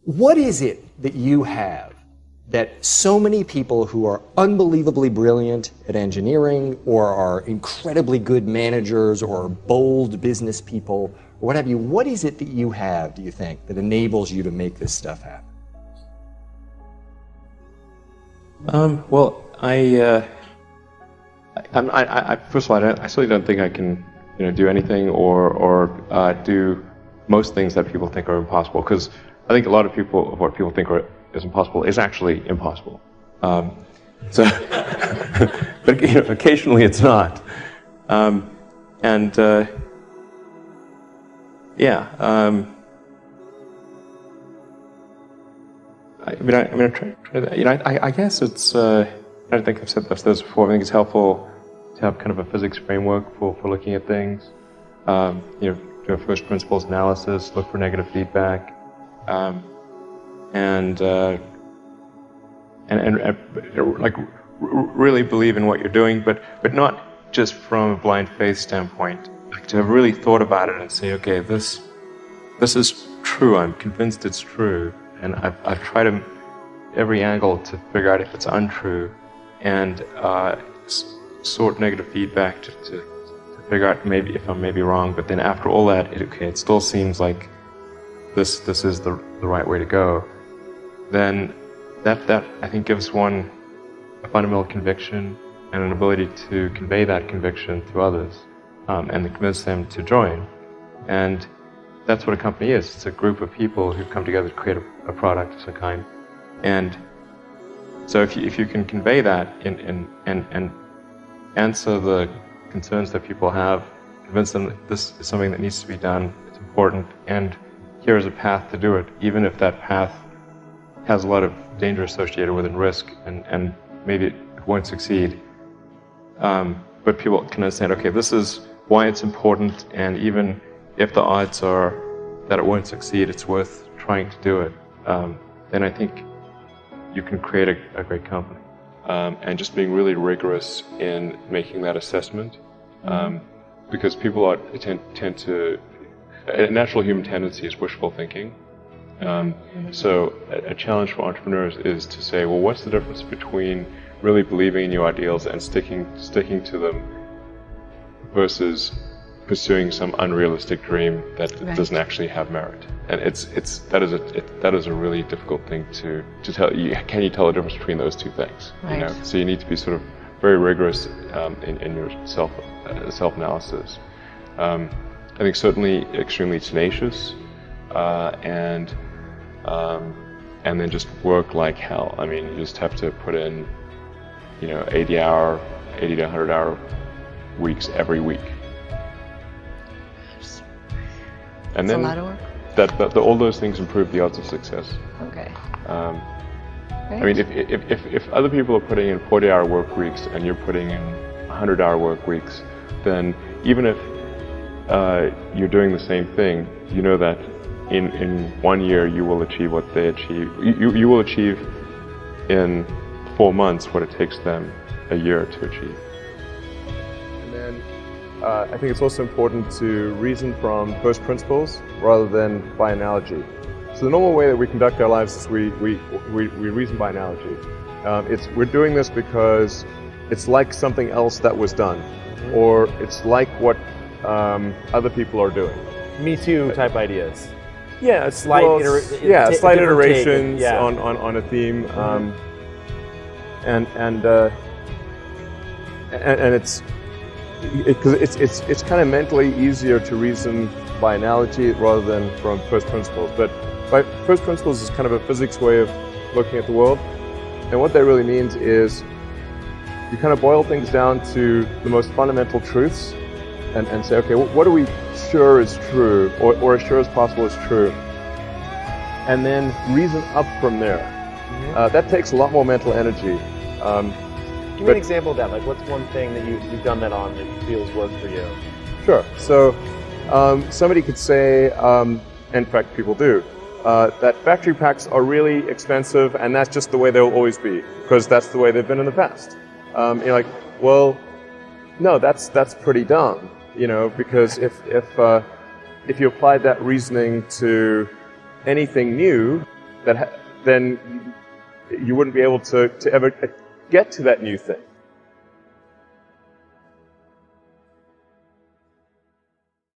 What is it that you have that so many people who are unbelievably brilliant at engineering or are incredibly good managers or bold business people or what have you, what is it that you have, do you think, that enables you to make this stuff happen? Well, I first of all, I certainly don't think I can, do anything or do most things that people think are impossible. Because I think a lot of what people think is impossible is actually impossible. But occasionally it's not. I guess it's. I don't think I've said this before. I think it's helpful to have kind of a physics framework for looking at things. Do a first principles analysis, look for negative feedback, and really believe in what you're doing, but not just from a blind faith standpoint. Like to have really thought about it and say, okay, this is true. I'm convinced it's true, and I've tried every angle to figure out if it's untrue, and sort negative feedback to figure out maybe if I'm maybe wrong. But then after all that, it still seems like this is the right way to go. Then that I think gives one a fundamental conviction and an ability to convey that conviction to others, and to convince them to join. And that's what a company is. It's a group of people who come together to create a product of some kind. And so if you can convey that and answer the concerns that people have, convince them that this is something that needs to be done, it's important, and here is a path to do it, even if that path has a lot of danger associated with it and risk, and maybe it won't succeed. But people can understand, okay, this is why it's important, and even if the odds are that it won't succeed, it's worth trying to do it. Then I think you can create a great company. And just being really rigorous in making that assessment, because people tend to, a natural human tendency is wishful thinking. So a challenge for entrepreneurs is to say, well, what's the difference between really believing in your ideals and sticking to them versus pursuing some unrealistic dream that doesn't actually have merit? And that is a really difficult thing to tell. Can you tell the difference between those two things? Right. So you need to be sort of very rigorous in your self-analysis. I think certainly extremely tenacious, and then just work like hell. I mean, you just have to put in 80 to 100 hour weeks every week. And then that's a lot of work. All those things improve the odds of success. Okay. I mean, if other people are putting in 40-hour work weeks and you're putting in 100-hour work weeks, then even if you're doing the same thing, you know that in 1 year you will achieve what they achieve. You will achieve in 4 months what it takes them a year to achieve. And then I think it's also important to reason from first principles rather than by analogy. So the normal way that we conduct our lives is we reason by analogy. We're doing this because it's like something else that was done, or it's like what other people are doing. Me too type ideas. Yeah, slight iterations on a theme, and it's kind of mentally easier to reason by analogy rather than from first principles. But by first principles is kind of a physics way of looking at the world, and what that really means is you kind of boil things down to the most fundamental truths, and say, okay, what are we sure is true, or as sure as possible is true, and then reason up from there. That takes a lot more mental energy. Give me an example of that. Like, what's one thing that you've done that on that feels worked for you? Sure. So somebody could say, in fact people do, that battery packs are really expensive and that's just the way they'll always be, because that's the way they've been in the past. You're like, well, no, that's pretty dumb, because if you applied that reasoning to anything new, then you wouldn't be able to ever get to that new thing.